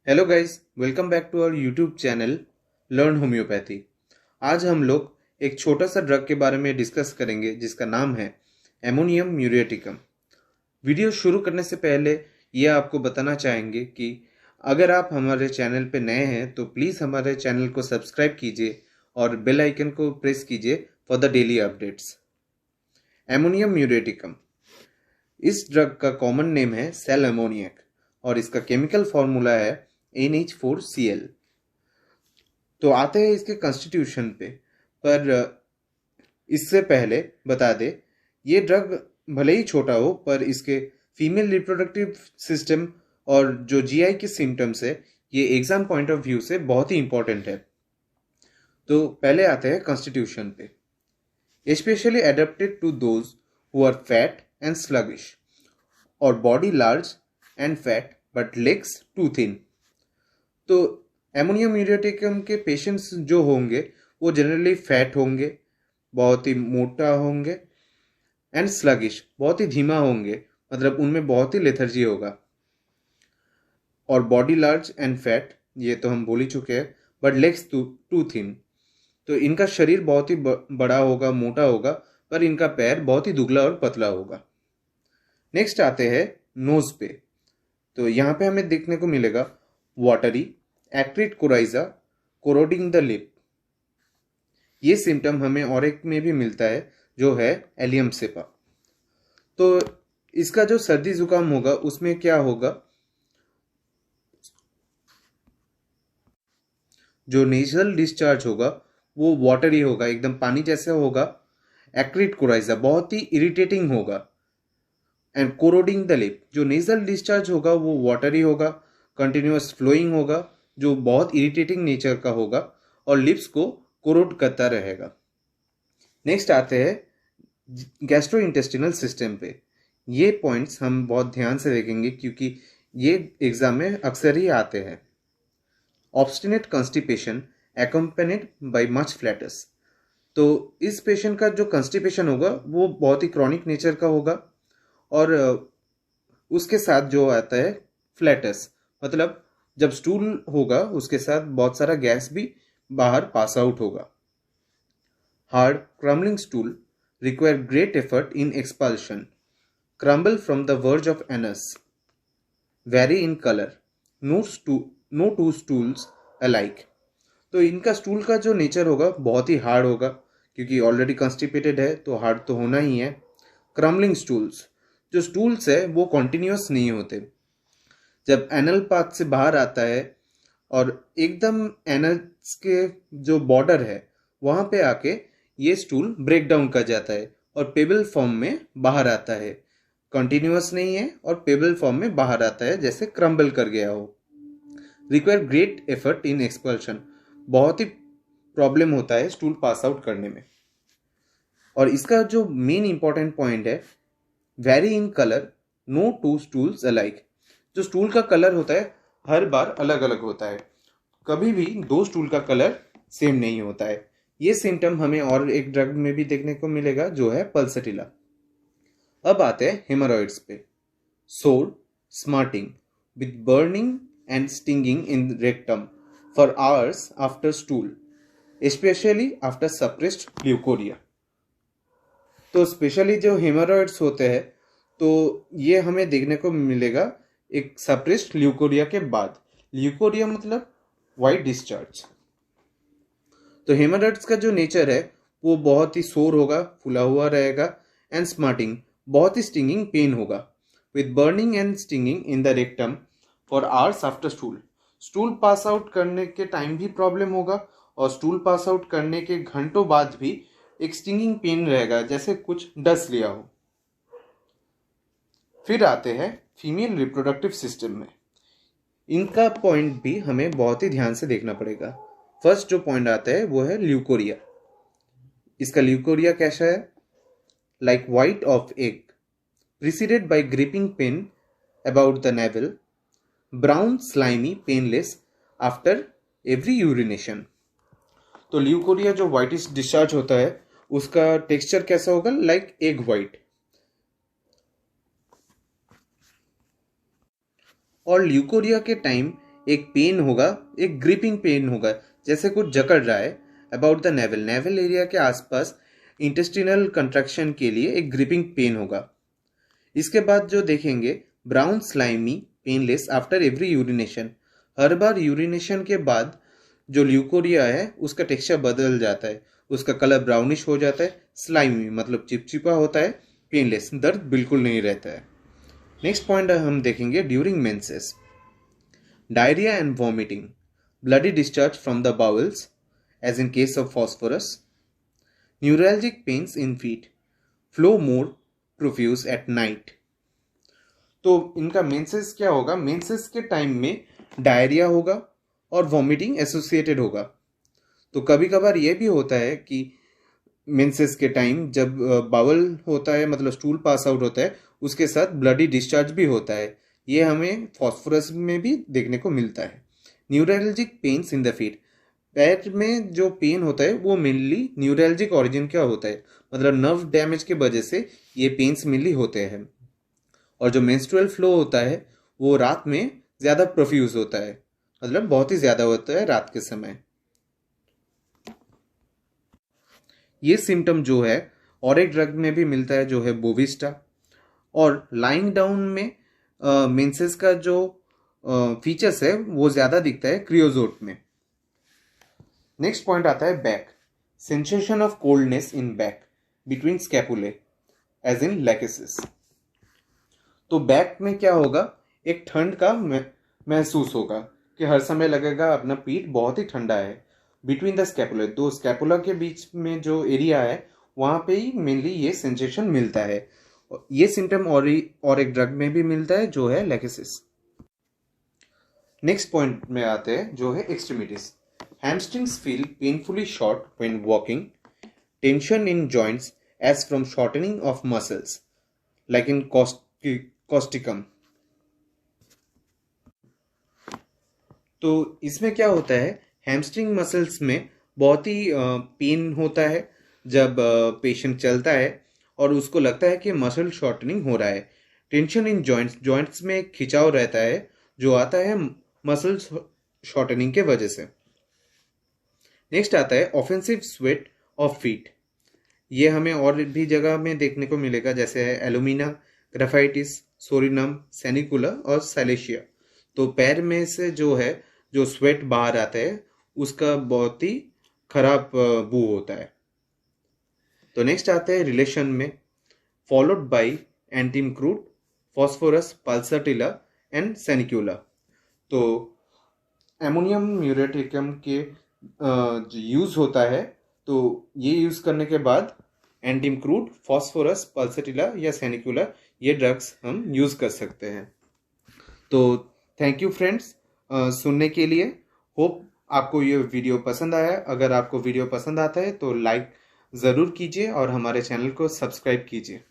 Hello guys, welcome back to our YouTube channel learn homoeopathy. आज हम लोग एक छोटा सा ड्रग के बारे में डिस्कस करेंगे जिसका नाम है एमोनियम म्यूरेटिकम। वीडियो शुरू करने से पहले ये आपको बताना चाहेंगे कि अगर आप हमारे चैनल पे नए हैं तो प्लीज़ हमारे चैनल को सब्सक्राइब कीजिए और बेल आइकन को प्रेस कीजिए for the daily updates. Ammonium muriaticum इस ड्रग का कॉमन नेम है सेल अमोनियक और इसका केमिकल फॉर्मूला है NH4Cl। तो आते हैं इसके कॉन्स्टिट्यूशन पे, पर इससे पहले बता दे ये ड्रग भले ही छोटा हो पर इसके फीमेल रिप्रोडक्टिव सिस्टम और जो जीआई के सिम्टम्स है ये एग्जाम पॉइंट ऑफ व्यू से बहुत ही इंपॉर्टेंट है। तो पहले आते हैं कॉन्स्टिट्यूशन पे। Specially adapted to those who are fat and sluggish और body large and fat but legs too thin. तो एमोनियम म्यूरेटिकम के पेशेंट्स जो होंगे वो जनरली फैट होंगे, बहुत ही मोटा होंगे एंड स्लगिश, बहुत ही धीमा होंगे, मतलब उनमें बहुत ही लेथर्जी होगा। और बॉडी लार्ज एंड फैट ये तो हम बोल ही चुके हैं, बट लेग्स टू थिन। तो इनका शरीर बहुत ही बड़ा होगा, मोटा होगा, पर इनका पैर बहुत ही दुबला और पतला होगा। नेक्स्ट आते हैं नोज पे। तो यहाँ पे हमें देखने को मिलेगा watery, acrid coryza, corroding the lip. ये सिम्टम हमें और एक में भी मिलता है जो है एलियम सेपा। तो इसका जो सर्दी जुकाम होगा उसमें क्या होगा, जो नेजल डिस्चार्ज होगा वो वाटरी होगा, एकदम पानी जैसा होगा। एक्रिड कोराइजा बहुत ही इरिटेटिंग होगा। एंड कोरोडिंग द लिप, जो नेजल डिस्चार्ज होगा वो वाटरी होगा, कंटिन्यूअस फ्लोइंग होगा, जो बहुत इरिटेटिंग नेचर का होगा और लिप्स को कोरोड करता रहेगा। नेक्स्ट आते हैं गैस्ट्रो इंटेस्टिनल सिस्टम पे। ये पॉइंट्स हम बहुत ध्यान से देखेंगे क्योंकि ये एग्जाम में अक्सर ही आते हैं। Obstinate constipation accompanied by much flatus. तो इस पेशेंट का जो कॉन्स्टिपेशन होगा वो बहुत ही क्रॉनिक नेचर का होगा और उसके साथ जो आता है फ्लैटस, मतलब जब स्टूल होगा उसके साथ बहुत सारा गैस भी बाहर पास आउट होगा। Hard crumbling stool require great effort in expulsion, crumble from the verge of anus, very in colour, no two stools alike. तो इनका स्टूल का जो नेचर होगा बहुत ही हार्ड होगा क्योंकि ऑलरेडी कॉन्स्टिपेटेड है तो हार्ड तो होना ही है। क्रम्बलिंग स्टूल्स, जो स्टूल्स है वो कॉन्टिन्यूस नहीं होते। जब एनल पाथ से बाहर आता है और एकदम एनल्स के जो बॉर्डर है वहां पे आके ये स्टूल ब्रेक डाउन कर जाता है और पेबल फॉर्म में बाहर आता है। कंटिन्यूअस नहीं है और पेबल फॉर्म में बाहर आता है, जैसे क्रम्बल कर गया हो। Require great effort in expulsion, बहुत ही प्रॉब्लम होता है स्टूल पास आउट करने में। और इसका जो मेन इंपॉर्टेंट पॉइंट है, very in colour, no two stools alike. जो स्टूल का कलर होता है हर बार अलग अलग होता है, कभी भी दो स्टूल का कलर सेम नहीं होता है। ये सिम्टम हमें और एक ड्रग में भी देखने को मिलेगा जो है पल्सटिला। अब आते हैं हेमोरॉइड्स पे। सोर, smarting with burning and stinging in rectum for hours after stool, specially after suppressed leucorrhoea. तो स्पेशली जो हेमोरॉइड्स होते हैं तो ये हमें देखने को मिलेगा एक सप्रेस्ड ल्यूकोरिया के बाद। ल्यूकोरिया मतलब वाइट डिस्चार्ज। तो हेमोरॉइड्स का जो नेचर है वो बहुत ही सोर होगा, फुला हुआ रहेगा, एंड स्मार्टिंग, बहुत ही स्टिंगिंग पेन होगा, with burning and stinging in the rectum for hours after stool. Stool pass out करने के टाइम भी प्रॉब्लम होगा और स्टूल पास आउट करने के घंटों बाद भी एक स्टिंगिंग पेन रहेगा, जैसे कुछ डस लिया हो। फिर आते हैं फीमेल रिप्रोडक्टिव सिस्टम में। इनका पॉइंट भी हमें बहुत ही ध्यान से देखना पड़ेगा। फर्स्ट जो पॉइंट आता है वो है ल्यूकोरिया। इसका ल्यूकोरिया कैसा है, like white of egg, preceded by griping pain about the navel, brown slimy painless after every urination. तो ल्यूकोरिया जो व्हाइटिश डिस्चार्ज होता है उसका टेक्सचर कैसा होगा, लाइक एग व्हाइट। और ल्यूकोरिया के टाइम एक पेन होगा, एक ग्रिपिंग पेन होगा, जैसे कुछ जकड़ रहा है about the naval, naval area के आसपास इंटेस्टिनल कंट्रैक्शन के लिए एक ग्रिपिंग पेन होगा। इसके बाद जो देखेंगे brown slimy painless after every urination, हर बार यूरिनेशन के बाद जो ल्यूकोरिया है उसका टेक्सचर बदल जाता है, उसका कलर ब्राउनिश हो जाता है, स्लाइमी मतलब चिपचिपा होता है, पेनलेस, दर्द बिल्कुल नहीं रहता है। नेक्स्ट पॉइंट हम देखेंगे during menses, diarrhoea and vomiting, bloody discharge from the bowels as in case of phosphorus, neuralgic pains in feet, flow more profuse at night. तो इनका मेंसेस क्या होगा, मेंसेस के टाइम में डायरिया होगा और वॉमिटिंग एसोसिएटेड होगा। तो कभी कभार ये भी होता है कि मेंसेस के टाइम जब बावल होता है मतलब स्टूल पास आउट होता है उसके साथ ब्लडी डिस्चार्ज भी होता है, ये हमें फॉस्फोरस में भी देखने को मिलता है। Neuralgic pains in the feet, पैर में जो पेन होता है वो मेनली न्यूरल्जिक ओरिजिन का होता है, मतलब नर्व डैमेज के वजह से ये पेन्स मेनली होते हैं। और जो मेंस्ट्रुअल फ्लो होता है वो रात में ज़्यादा प्रोफ्यूज होता है, मतलब बहुत ही ज़्यादा होता है रात के समय। ये सिम्टम जो है और एक ड्रग में भी मिलता है जो है बोविस्टा, और लाइंग डाउन में मेंसेस का जो फीचर्स है वो ज़्यादा दिखता है क्रियोजोट में। नेक्स्ट पॉइंट आता है back, sensation of coldness in back between scapulae as in Lachesis. तो बैक में क्या होगा, एक ठंड का महसूस होगा कि हर समय लगेगा अपना पीठ बहुत ही ठंडा है। बिटवीन द स्कैपुला, दो स्कैपुला के बीच में जो एरिया है वहां पे ही मेनली ये सेंसेशन मिलता है। ये सिम्टम और एक ड्रग में भी मिलता है जो है लैकेसिस। नेक्स्ट पॉइंट में आते हैं जो है extremities, hamstrings feel painfully short when walking, tension in joints as from shortening of muscles like in causticum. तो इसमें क्या होता है, हैमस्ट्रिंग मसल्स में बहुत ही पेन होता है जब पेशेंट चलता है और उसको लगता है कि मसल शॉर्टनिंग हो रहा है। टेंशन इन जॉइंट्स, जॉइंट्स में एक खिंचाव रहता है जो आता है मसल शॉर्टनिंग के वजह से। नेक्स्ट आता है ऑफेंसिव स्वेट ऑफ फीट, ये हमें और भी जगह में देखने को मिलेगा जैसे है एलुमिना, ग्राफाइटिस, सोरिनम, सेनिकुला और सैलेशिया। तो पैर में से जो है जो स्वेट बाहर आता है उसका बहुत ही खराब बू होता है। तो नेक्स्ट आता है रिलेशन में, followed by antim crud, phosphorus, pulsatilla and sanicula. तो एमोनियम म्यूरेटिकम के यूज होता है, तो ये यूज करने के बाद एंटीमक्रूड, फॉस्फोरस, पल्सटिला या सेनिक्यूला ये ड्रग्स हम यूज कर सकते हैं। तो थैंक यू फ्रेंड्स सुनने के लिए। होप आपको ये वीडियो पसंद आया। अगर आपको वीडियो पसंद आता है तो लाइक ज़रूर कीजिए और हमारे चैनल को सब्सक्राइब कीजिए।